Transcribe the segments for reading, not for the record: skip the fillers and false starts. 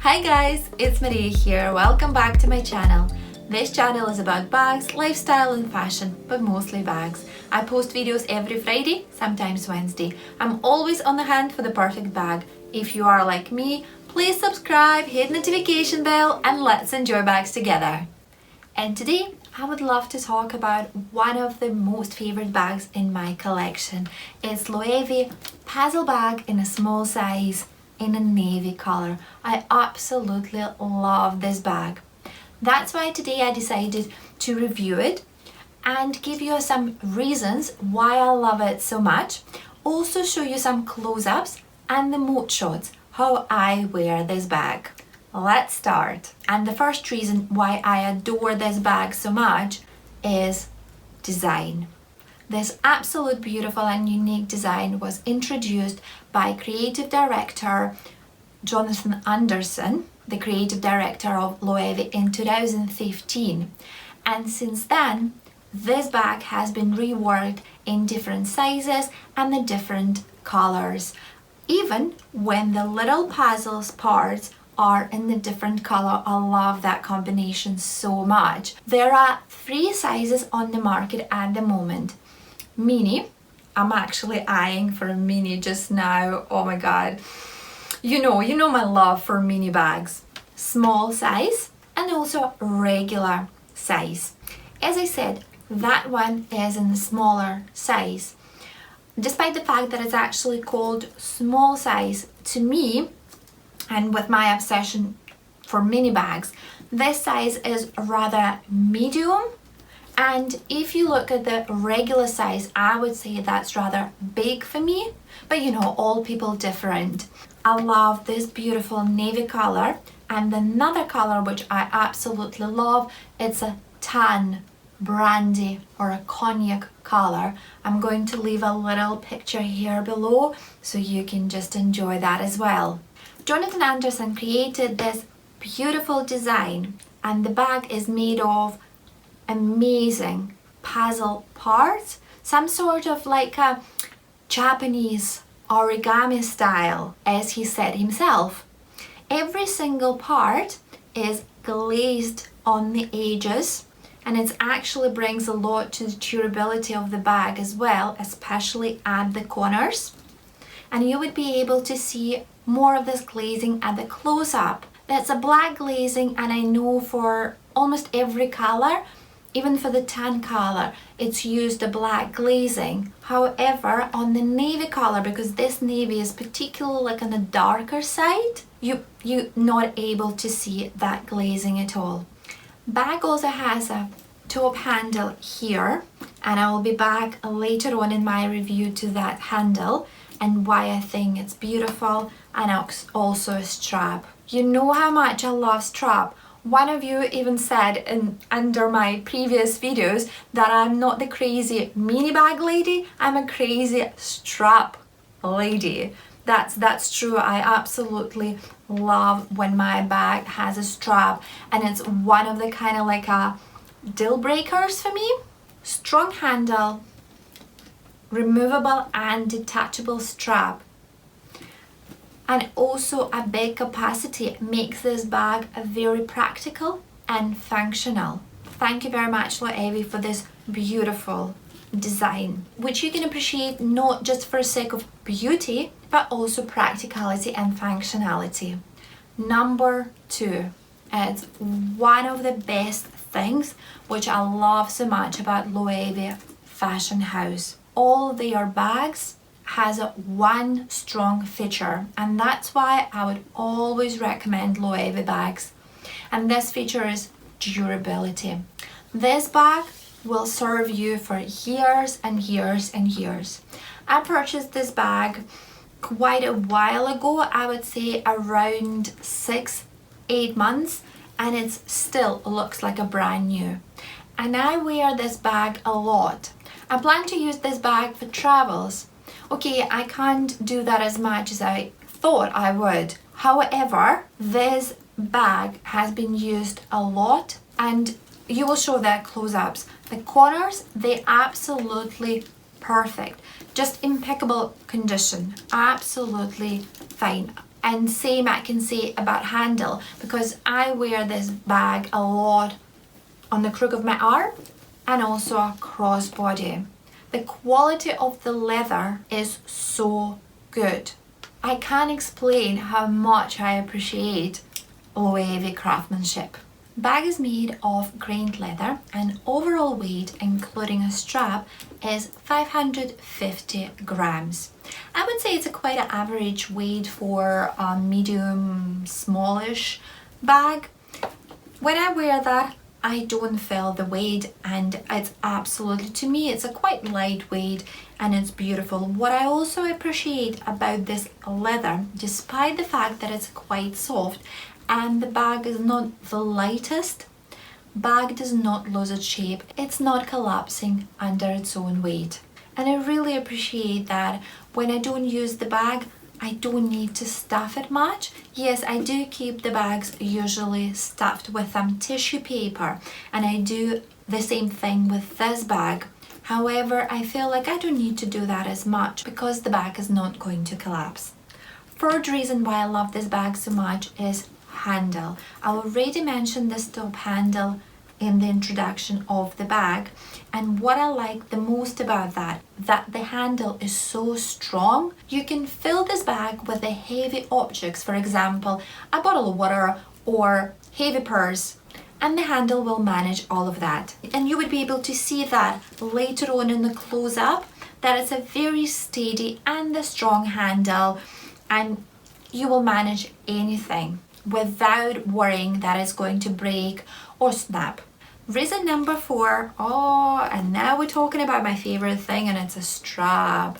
Hi guys, it's Maria here. Welcome back to my channel. This channel is about bags, lifestyle and fashion, but mostly bags. I post videos every Friday, sometimes Wednesday. I'm always on the hunt for the perfect bag. If you are like me, please subscribe, hit notification bell, and let's enjoy bags together. And today, I would love to talk about one of the most favorite bags in my collection. It's LOEWE Puzzle Bag in a small size in a navy color. I absolutely love this bag. That's why today I decided to review it and give you some reasons why I love it so much. Also show you some close-ups and the mode shots, how I wear this bag. Let's start. And the first reason why I adore this bag so much is design. This absolute beautiful and unique design was introduced by creative director Jonathan Anderson, the creative director of LOEWE, in 2015. And since then, this bag has been reworked in different sizes and the different colors. Even when the little puzzles parts are in the different color, I love that combination so much. There are 3 sizes on the market at the moment. Mini, I'm actually eyeing for a mini just now. Oh my god, you know my love for mini bags. Small size and also regular size. As I said, that one is in the smaller size. Despite the fact that it's actually called small size, to me, and with my obsession for mini bags, this size is rather medium. And if you look at the regular size, I would say that's rather big for me, but all people different. I love this beautiful navy color, and another color which I absolutely love, it's a tan, brandy or a cognac color. I'm going to leave a little picture here below so you can just enjoy that as well. Jonathan Anderson created this beautiful design, and the bag is made of amazing puzzle parts, some sort of like a Japanese origami style, as he said himself. Every single part is glazed on the edges, and it actually brings a lot to the durability of the bag as well, especially at the corners. And you would be able to see more of this glazing at the close-up. That's a black glazing, and I know for almost every color, even for the tan color, it's used a black glazing. However, on the navy color, because this navy is particularly like on the darker side, you're not able to see that glazing at all. Bag also has a top handle here, and I will be back later on in my review to that handle and why I think it's beautiful, and also a strap. You know how much I love strap. One of you even said under my previous videos that I'm not the crazy mini bag lady, I'm a crazy strap lady. That's true. I absolutely love when my bag has a strap, and it's one of the kind of like a deal breakers for me. Strong handle, removable and detachable strap, and also a big capacity makes this bag very practical and functional. Thank you very much, LOEWE, for this beautiful design, which you can appreciate not just for the sake of beauty, but also practicality and functionality. Number 2, it's one of the best things which I love so much about LOEWE Fashion House. All their bags has one strong feature, and that's why I would always recommend LOEWE bags. And this feature is durability. This bag will serve you for years and years and years. I purchased this bag quite a while ago, I would say around 6-8 months, and it still looks like a brand new. And I wear this bag a lot. I plan to use this bag for travels. Okay, I can't do that as much as I thought I would. However, this bag has been used a lot, and you will show that close-ups. The corners, they absolutely perfect. Just impeccable condition. Absolutely fine. And same I can say about handle, because I wear this bag a lot on the crook of my arm and also a crossbody. The quality of the leather is so good. I can't explain how much I appreciate LOEWE craftsmanship. Bag is made of grained leather and overall weight, including a strap, is 550 grams. I would say it's a quite an average weight for a medium, smallish bag. When I wear that, I don't feel the weight, and it's absolutely, to me, it's a quite lightweight and it's beautiful. What I also appreciate about this leather, despite the fact that it's quite soft and the bag is not the lightest, bag does not lose its shape. It's not collapsing under its own weight. And I really appreciate that when I don't use the bag, I don't need to stuff it much. Yes, I do keep the bags usually stuffed with tissue paper, and I do the same thing with this bag. However, I feel like I don't need to do that as much because the bag is not going to collapse. Third reason why I love this bag so much is handle. I already mentioned this top handle in the introduction of the bag, and what I like the most about that the handle is so strong. You can fill this bag with the heavy objects, for example a bottle of water or heavy purse, and the handle will manage all of that. And you would be able to see that later on in the close-up, that it's a very steady and a strong handle, and you will manage anything without worrying that it's going to break or snap. Reason number 4, and now we're talking about my favorite thing, and it's a strap.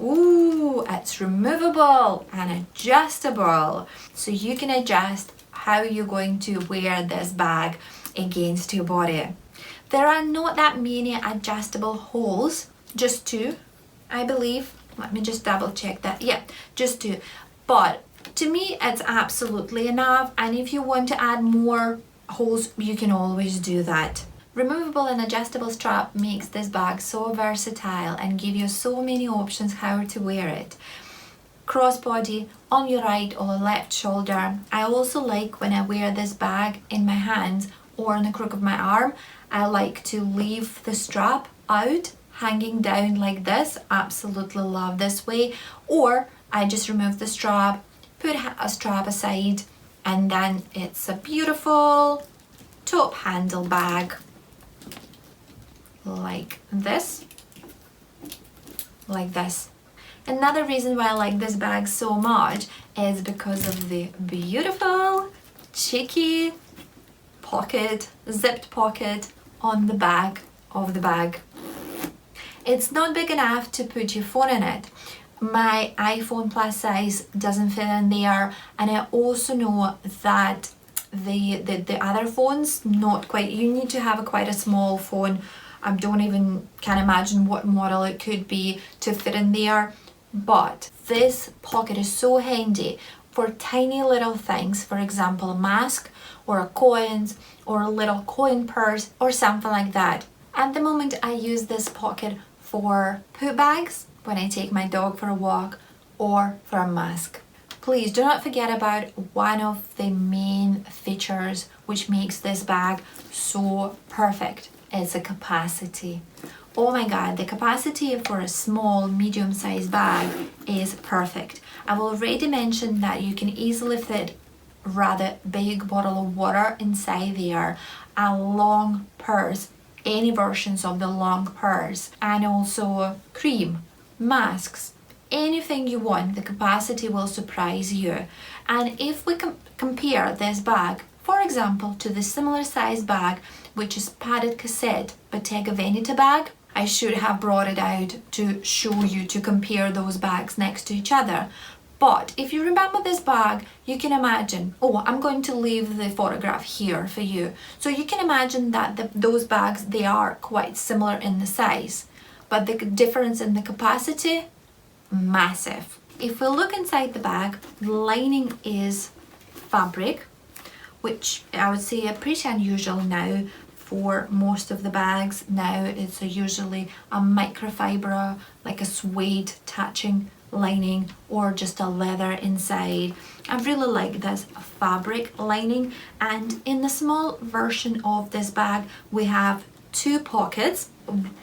Ooh, it's removable and adjustable, so you can adjust how you're going to wear this bag against your body. There are not that many adjustable holes, just 2, I believe. Let me just double check that. Yeah, just 2. But to me, it's absolutely enough, and if you want to add more holes, you can always do that. Removable and adjustable strap makes this bag so versatile and give you so many options how to wear it. Crossbody on your right or left shoulder. I also like when I wear this bag in my hands or on the crook of my arm, I like to leave the strap out, hanging down like this. Absolutely love this way. Or I just remove the strap, put a strap aside, and then it's a beautiful top handle bag like this. Another reason why I like this bag so much is because of the beautiful cheeky pocket, zipped pocket on the back of the bag. It's not big enough to put your phone in it. My iPhone plus size doesn't fit in there, and I also know that the other phones, not quite, you need to have quite a small phone. I don't even can imagine what model it could be to fit in there, but this pocket is so handy for tiny little things, for example a mask or a coins or a little coin purse or something like that. At the moment I use this pocket for poo bags when I take my dog for a walk or for a mask. Please do not forget about one of the main features which makes this bag so perfect. It's the capacity. Oh my god, the capacity for a small, medium-sized bag is perfect. I've already mentioned that you can easily fit a rather big bottle of water inside there, a long purse, any versions of the long purse, and also cream, masks, anything you want. The capacity will surprise you. And if we compare this bag, for example, to the similar size bag which is padded cassette Bottega Veneta bag, I should have brought it out to show you, to compare those bags next to each other. But if you remember this bag, you can imagine, I'm going to leave the photograph here for you. So you can imagine that those bags, they are quite similar in the size, but the difference in the capacity, massive. If we look inside the bag, the lining is fabric, which I would say are pretty unusual now for most of the bags. Now it's usually a microfiber, like a suede touching lining or just a leather inside. I really like this fabric lining, and in the small version of this bag we have 2 pockets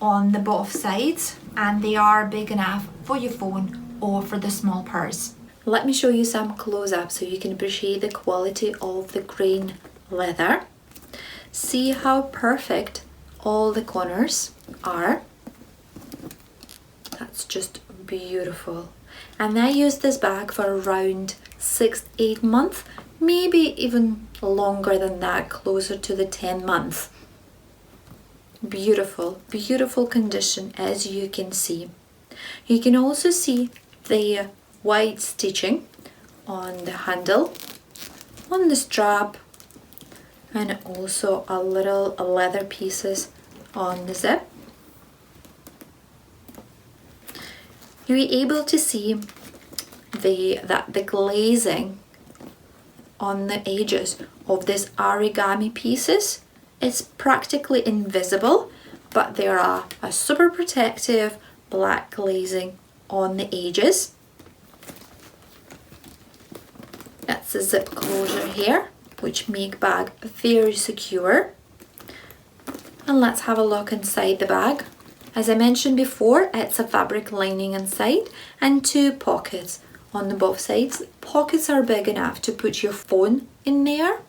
on the both sides, and they are big enough for your phone or for the small purse. Let me show you some close-up so you can appreciate the quality of the grain leather. See how perfect all the corners are. That's just beautiful. And I used this bag for around 6-8 months, maybe even longer than that, closer to the 10 months. Beautiful, beautiful condition, as you can see. You can also see the white stitching on the handle, on the strap, and also a little leather pieces on the zip. You'll be able to see the glazing on the edges of these origami pieces. It's practically invisible, but there are a super protective black glazing on the edges. That's the zip closure here, which make bag very secure. And let's have a look inside the bag. As I mentioned before, it's a fabric lining inside and 2 pockets on the both sides. Pockets are big enough to put your phone in there.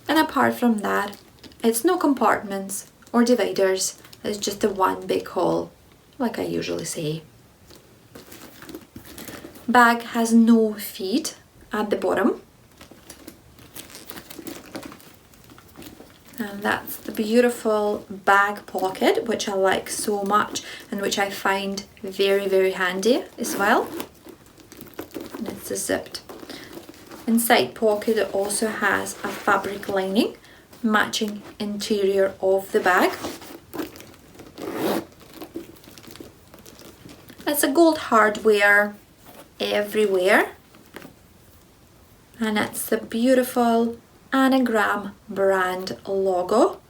And apart from that, it's no compartments or dividers. It's just a one big hole, like I usually say. Bag has no feet at the bottom. And that's the beautiful bag pocket, which I like so much and which I find very, very handy as well. And it's a zipped. Inside pocket it also has a fabric lining matching interior of the bag. It's a gold hardware everywhere, and it's the beautiful Anagram brand logo,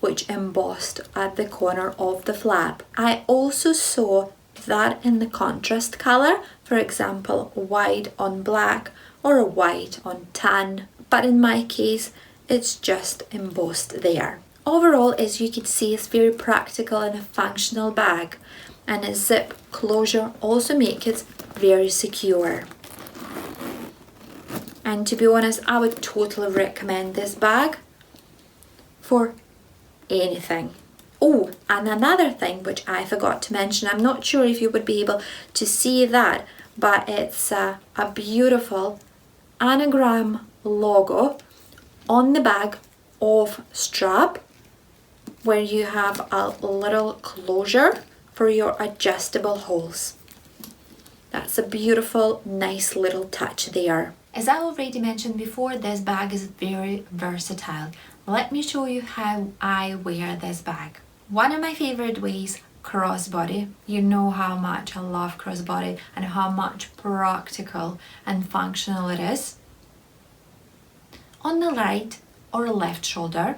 which embossed at the corner of the flap. I also saw that in the contrast color, for example white on black or a white on tan, but in my case it's just embossed there. Overall, as you can see, it's very practical and a functional bag, and a zip closure also makes it very secure. And to be honest, I would totally recommend this bag for anything. Oh, and another thing which I forgot to mention, I'm not sure if you would be able to see that, but it's a beautiful Anagram logo on the bag of strap, where you have a little closure for your adjustable holes. That's a beautiful, nice little touch there. As I already mentioned before, this bag is very versatile. Let me show you how I wear this bag. One of my favorite ways, crossbody. You know how much I love crossbody and how much practical and functional it is. On the right or left shoulder,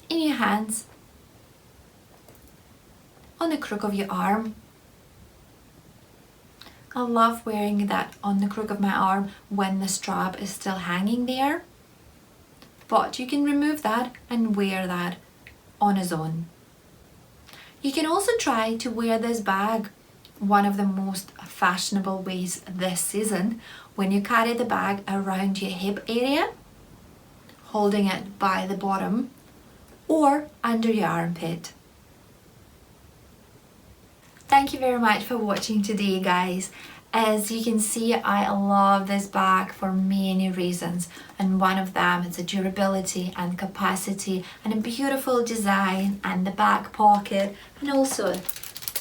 in your hands, on the crook of your arm. I love wearing that on the crook of my arm when the strap is still hanging there, but you can remove that and wear that on its own. You can also try to wear this bag one of the most fashionable ways this season, when you carry the bag around your hip area, holding it by the bottom or under your armpit. Thank you very much for watching today, guys. As you can see, I love this bag for many reasons, and one of them is the durability and capacity and a beautiful design and the back pocket, and also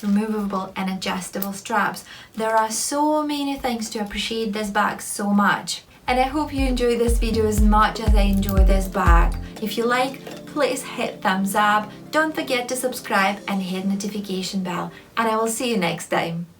removable and adjustable straps. There are so many things to appreciate this bag so much, and I hope you enjoy this video as much as I enjoy this bag. If you like, please hit thumbs up, don't forget to subscribe and hit notification bell, and I will see you next time.